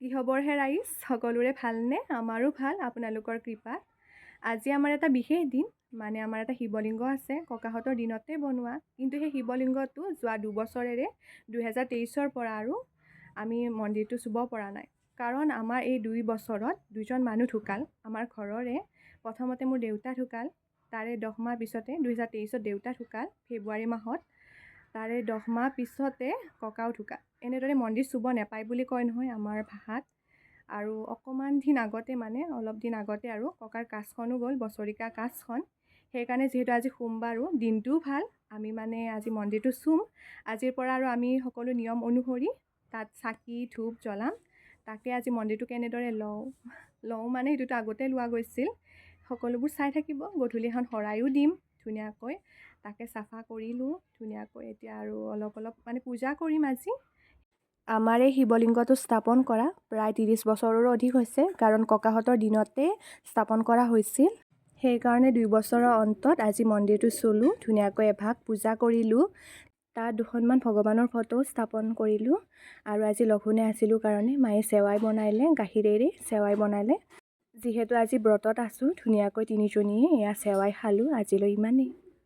কি খবৰ হে ৰাইজ, সকলোৰে ভালনে? আমাৰো ভাল, আপোনালোকৰ কৃপাত। আজি আমাৰ এটা বিশেষ দিন, মানে আমাৰ এটা শিৱলিংগ আছে ককাহঁতৰ দিনতে বনোৱা। কিন্তু সেই শিৱলিংগটো যোৱা দুবছৰেৰে 2023ৰ পৰা আৰু আমি মন্দিৰটো চুব পৰা নাই। কাৰণ আমাৰ এই 2 বছৰত 2জন মানুহ ঢুকাল আমাৰ ঘৰৰে। প্ৰথমতে মোৰ দেউতা ঢুকাল, তাৰে 10 মাহ পিছতে 2023ত দেউতা ঢুকাল ফেব্ৰুৱাৰী মাহত। তাৰে 10 মাহ পিছতে ককাও ঢুকাল। এনেদৰে মন্দিৰ চুব নাপায় বুলি কয় নহয় আমাৰ ভাষাত। আৰু অকণমান দিন আগতে অলপ দিন আগতে আৰু ককাৰ কাজখনো গ'ল, বছৰিকা কাজখন। সেইকাৰণে যিহেতু আজি সোমবাৰো দিনটোও ভাল, আমি আজি মন্দিৰটো চুম। আজিৰ পৰা আৰু আমি সকলো নিয়ম অনুসৰি তাত চাকি ধূপ জ্বলাম। তাকে আজি মন্দিৰটো কেনেদৰে লওঁ সেইটোতো আগতে লোৱা গৈছিল। সকলোবোৰ চাই থাকিব। গধূলি এখন শৰায়ো দিম ধুনীয়াকৈ, তাকে চাফা কৰিলোঁ ধুনীয়াকৈ। এতিয়া আৰু অলপ পূজা কৰিম আজি। আমাৰ এই শিৱলিংগটো স্থাপন কৰা প্ৰায় 30 বছৰৰো অধিক হৈছে, কাৰণ ককাহঁতৰ দিনতে স্থাপন কৰা হৈছিল। সেইকাৰণে 2 বছৰৰ অন্তত আজি মন্দিৰটো চুলোঁ, ধুনীয়াকৈ এভাগ পূজা কৰিলোঁ। তাত 2খনমান ভগৱানৰ ফটো স্থাপন কৰিলোঁ। আৰু আজি লঘোণে আছিলোঁ কাৰণে মায়ে চেৱাই বনালে, গাখীৰেৰে চেৱাই বনালে। যিহেতু আজি ব্ৰতত আছোঁ, ধুনীয়াকৈ 3জনীয়ে এয়া চেৱাই খালোঁ। আজিলৈ ইমানেই।